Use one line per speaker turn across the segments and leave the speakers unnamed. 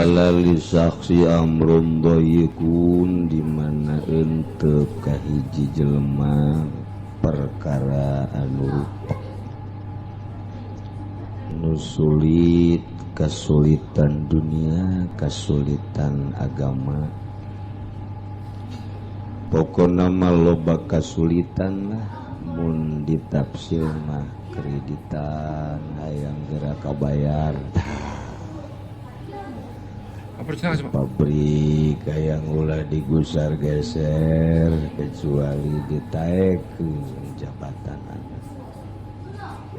Hala li saksi amrun dhayyikun di mana henteu ka hiji jelema perkara anu rupek nu sulit, kasulitan dunia, kasulitan agama. Pokona mah loba kasulitan lah mun ditafsir mah kreditan hayang geura kabayar. Pabrik hayang ulah digusar geser kecuali ditaekeun jabatan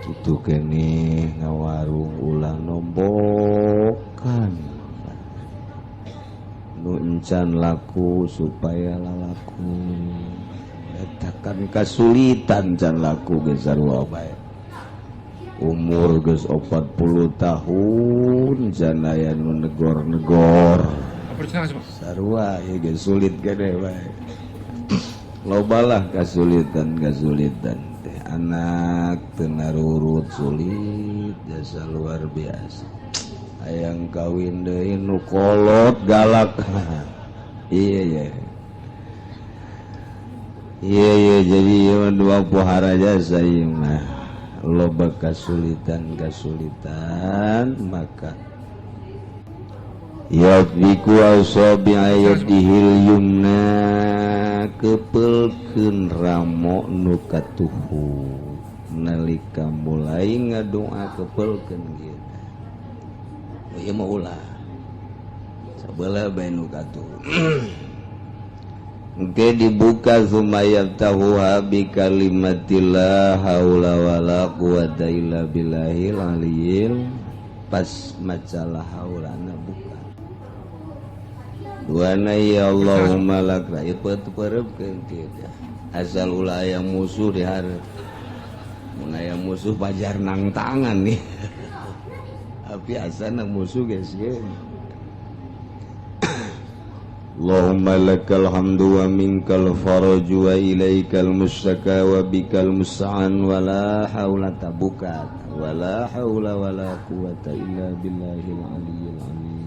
kitu keneh ngawarung ulah nombokan nu encan laku supaya lalaku eta kan kasulitan can laku ge sarua bae. Umur geus 40 tahun can aya nu negor-negor sarua ieu ge sulit gede bae. Lobalah kasulitan teh anak teu narurut sulit jasa luar biasa. Hayang kawin deui nu kolot galak. Iya jadi dua pohara jasa ieu mah loba kasulitan maka yadbiku asabi ayatihil yumna kepelkeun ramo nu katuhu nalika mulai ngadoa kepelkeun kieu. Ieu mah ulah sabelah bae nu katuhu. Engke dibuka sumayat tahuha bi kalimatillah haula wala quwata illa billahil aliyil. Pas macalah haulana buka duana ya Allahumma lak rayu peureukeun kieu asal ulah aya musuh di hareup mun aya musuh pajar nang tangan nih tapi asana musuh geus geus. Allahumma lakal hamdu wa minkal faraju wa ilaikal mustaka wa bikal musta'an wa la hawla tabukat wa la hawla wa la quwata illa billahil aliyyil azim.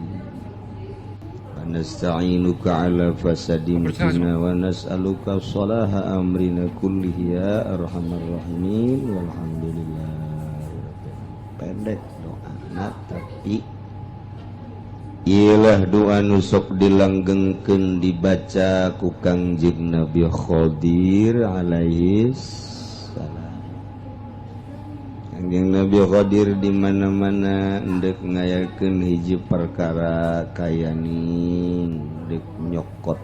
Wa nasta'inuka ala fasadin fina wa nas'aluka salaha amrina kullihi ya arhamar rahimin walhamdulillah. Pendek doa tapi ialah doa nu sok dilanggengkeun dibaca ku Kangjeng Nabi Khadir alaihi salam. Kangjeng Nabi Khadir di mana-mana endek ngayakeun hiji perkara kayaning endek nyokot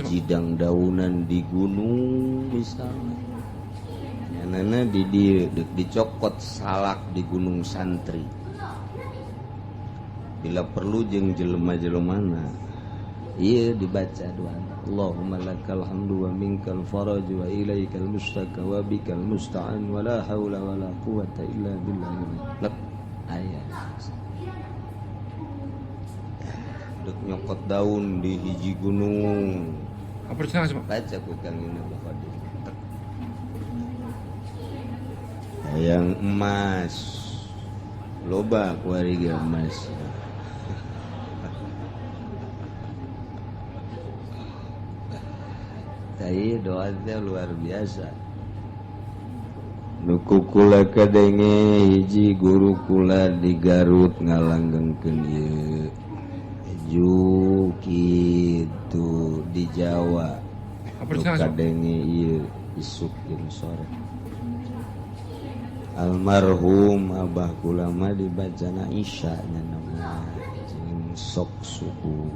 jidang daunan di gunung misalnya. Nyanana di dieu dek dicokot salak di Gunung Santri. Bila perlu jeung jelema-jelemana ieu dibaca doa Allahumma lakal hamdu wa minkal faraju wa ilaikal mustaka wa bikal musta'an wa la haula wa la quwata illa billah. Aya dek nyokot daun di hiji gunung baca ku Kang Nabi Khadir. Hayang emas loba kuari ge emas. Saya doa luar biasa. Nuku kula kadenge hiji guru kula di Garut ngalanggengkeun ieu. Ju kitu di Jawa. Kadenge ieu isuk jeung sore. Almarhum abah kula mah dibacana Isya nya nama jeung sok subuh.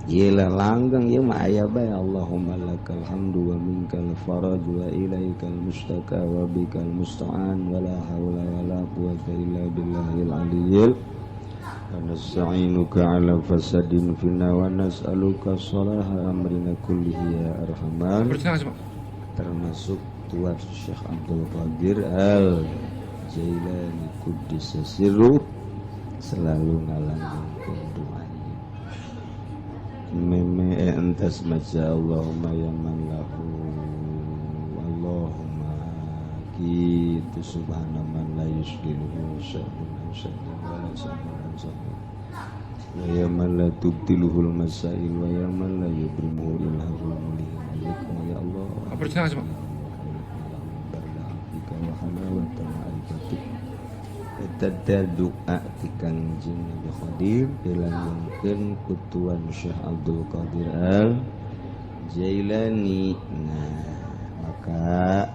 Iyalah langgeng ieu mah aya bae Allahumma lakal hamdu wa minkal faraju wa ilaikal mustaka wa bikal musta'an wa la haula wa la quwata illa billahil aliyyil. Wa nasta'inuka ala fasadin fina wa nas'aluka salaha amrina kullihi ya arhamar. Termasuk tuan Syekh Abdul Qadir Al-Jailani Quddisa Sirruh selalu ngalanggengkeun doa. Meme entas maca Allahumma ya man lahu Allahumma kitu subhana man la yusdiluhu sya'un sya'un wa la sya'un wa ya man la tubtiluhul masail wa ya man la yubrimuhu ilhahul mulim ya Allah wa halawata ma'rifatik tadda doa ti Kangjeng Nabi Khadir dilanggengkeun ku Tuan Syekh Abdul Qadir Al Jailani. Nah maka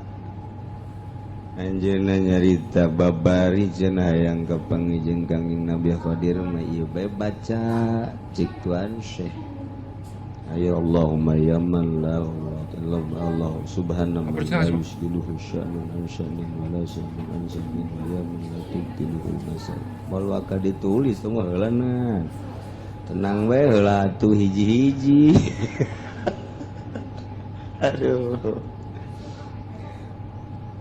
anjeunna nyarita babari cenah hayang ka pangijeng Kangjeng Nabi Khadir mah ieu bae baca cik Tuan Syekh ayo Allahumma ya man la Allah subhanahu wa ta'ala yusgiluhu sya'nun an sya'nin wa la sya'nun an sya'nin wa ya man la tubtiluhul masal mal waka ditulis semua heulana tenang we heula atuh hiji-hiji aduh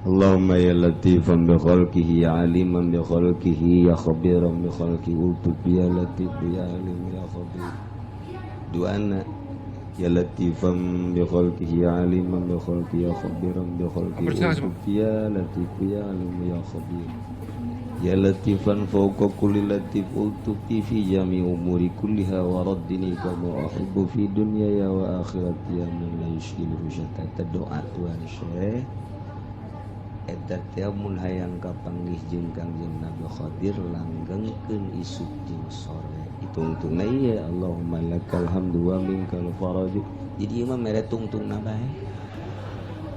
Allahumma ya latifan bi khalqihi ya aliman bi khalqihi ya khabiran bi khalqihi ultuf ya latif ya alim ya khabir duana ya latifan bi khalqihi ya aliman bi khalqihi ya khabiran bi khalqihi ya latif ya alim ya khabir ya latifan fawqa kulli latif ultufi fi jami umuri kulliha wa raddini kama uhibbu fi dunyaya wa akhirati ya man la yushkilu syatata doa Tuhan Syekh eta teh mun hayang kapanggih jeung Kangjeng Nabi Khadir langgengkeun isuk jeung sore ditungtungna ieu Allahumma lakal hamdu wa minkal faraj jadi ieu mah mere tungtungna bae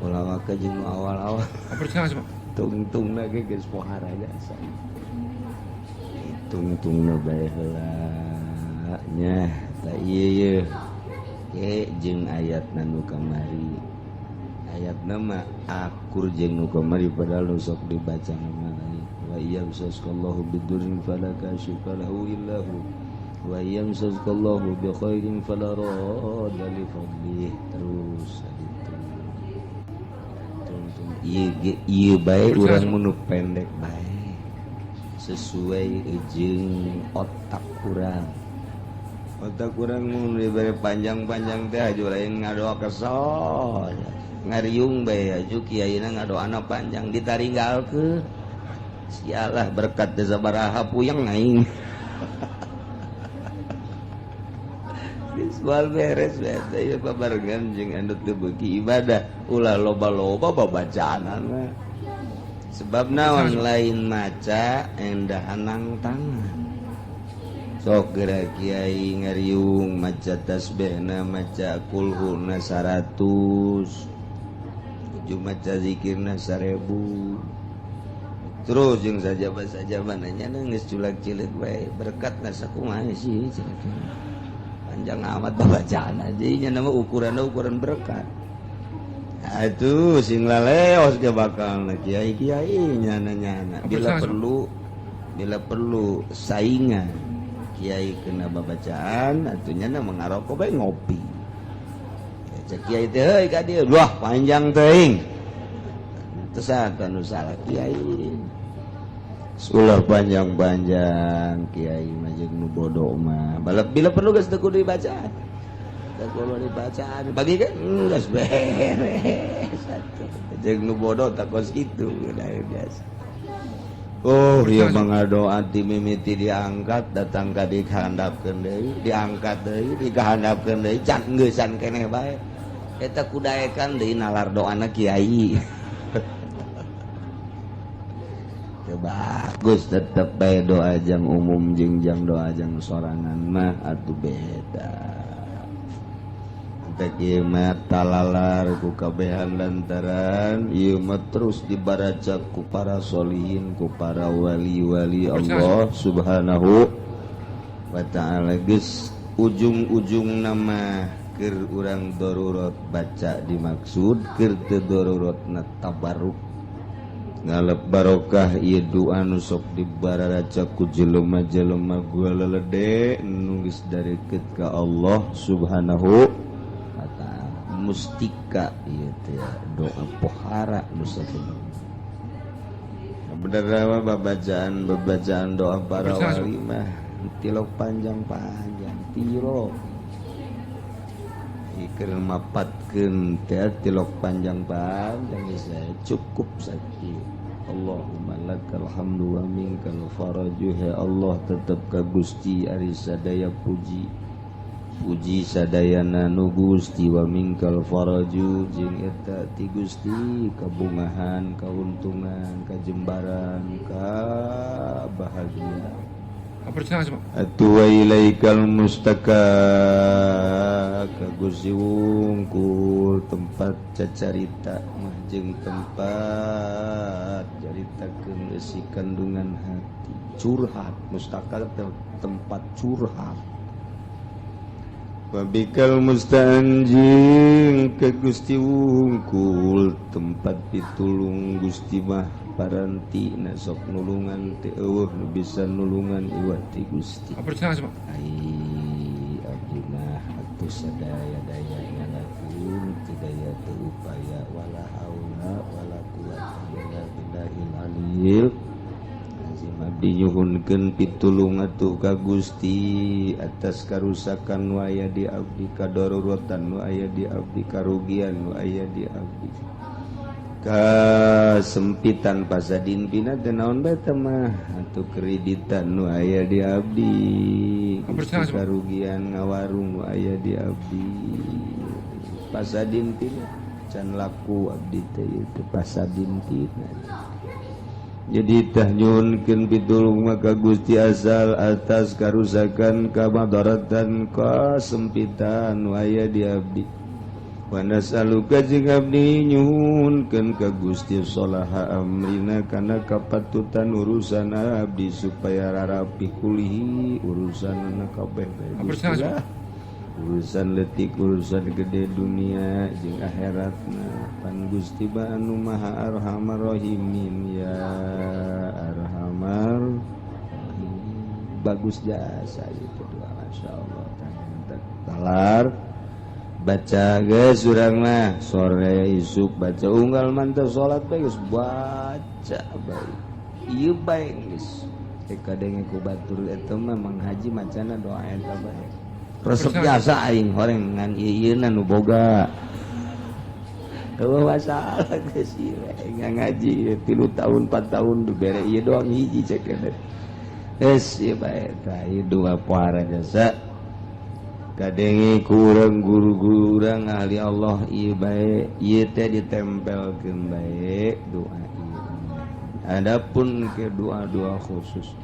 ulah maka jeung awal-awal tungtungna ge geus pohara jasa tungtungna bae heula nya ta ieu ge jeung ayatna nu kamari ayat nama akur jeung nu kamari padahal nu sok dibaca nama lain wa yamsaskallahu bidurin fala kashifa lahu illa hu wa yamsaskallahu bi khairin fala radda li fadlih terus itu ieu bae urang mun pendek bae sesuai jeung otak urang mun dibere panjang-panjang teh aju lain ngadoa kesol ngariung bae aju kiaina ngadoana panjang ditaringgalkeun sialah berkat teh sabaraha puyeng aing visual beres bae teh ieu babarengan jeung anu teu beuki ibadah ulah loba-loba babacaanna mah sebab naon lain maca endah anang tangan sok geura kiai ngariung maca tasbihna maca kulhuna 100 maca zikirna 1000 terus jeung sajaban-sajaban nya geus culak-cilik bae berkatna sakumaha sih panjang amat babacaan aja nya nama ukuran berkat atuh sing laleos ge bakal kiai-kiai nyana bila perlu saingan kiai kena babacaan atunya na mengaroko bae ngopi cek kiai teh heuy ka dieu wah panjang teuing teu saha nu salah kiai ulah panjang-panjang kiai mah jeung nu bodoh mah bila perlu geus teu kudu dibacaan teu kudu dibacaan bagi kan geus beres jeung nu bodoh takos kitu udah biasa oh ieu mangadoa ti mimiti diangkat datang ka dikahandapkeun deui diangkat deui dikahandapkeun deui can geussan keneh bae eta kudaekan deui nalar doana kiai bagus tetep bae doa jang umum jeung jang doa jang sorangan mah atuh beda teh ieu mah talalar ku kabehan lantaran ieu mah terus dibaraca ku para sholihin ku para wali-wali Allah subhanahu wa ta'ala geus ujung-ujung nama keur urang darurat baca dimaksud keur teu daruratna tabarruk ngalep barokah ieu doa nu sok dibaraca ku jelema-jelema gua lelede nu geus darekeut ka Allah subhanahu wa ta'ala mustika ieu teh doa pohara nu sabenerna bener mah babacaan doa para wali mah tilok panjang-panjang tilok ikir mapatkeun teh tilok panjang-panjang geus cukup sakieu Allahumma lakal hamdu wa minkal faraju. Ya Allah tetep ka Gusti ari sadaya puji sadayana nu Gusti wa minkal faraju jeung eta ti Gusti kabungahan, kauntungan, kajembaran, kabahagiaan. Atu wa ilaikal mustaka ka Gusti wungkul tempat cacarita mah jeung tempat caritakeun isi kandungan hati curhat. Mustaka tempat curhat. Wabikal mustanjing ke Gusti wungkul tempat pitulung Gusti mah paranti na sok nulungan teu eueuh nu bisa nulungan iwat ti Gusti. Ai abdi mah atuh sadaya-daya ngalakeun ti daya teu upaya wala haula wala quwata illa billahil aliyil. Abdi nyuhunkeun pitulung atuh ka Gusti atas karusakan nu aya di abdi, kadaruratan nu aya di abdi, karugian nu aya di abdi, kasempitan pasadin pina teh naon bae teh mah atuh kreditan nu aya di abdi, karugian ngawarung nu aya di abdi, pasadin pina can laku abdi teh ieu pasadin pina. Jadi tah nyuhunkeun pitulung maka Gusti asal atas karusakan, kamadaratan, kasempitan nu aya di abdi. Wa nasaluka jeung abdi nyuhunkeun ka Gusti salaha amrina kana kapatutan urusan abdi supaya rarapi kulihi urusanna kabeh bae. Urusan leutik, urusan gede dunia jeung akhiratna. Pan Gusti ba anu Maha Arhamar Rahimin ya Arhamar Rahimin. Bagus jasa itu doa masyaallah. Talar baca geus urang mah sore isuk baca unggal manteu salat bae geus baca bae. Ieu bae geus. Kadenge ku batur eta mah manghaji macana doa eta bae. Resep biasa aing horeng ngan ieu-ieuna nu boga. Eueuh masalah geus ieu ngaji 3 tahun 4 tahun bere ieu doang hiji cek eta. Geus ieu bae tah ieu dua pohara jasa. Kadenge ku urang guru-guru urang ahli Allah ieu bae ieu teh ditempelkeun bae doa ieu. Adapun ke doa-doa khusus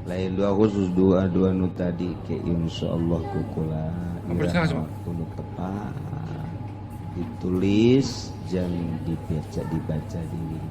lain doa khusus doa-doa nu tadi ke insyaallah kukula kudu tepat ditulis jangan dibaca diri.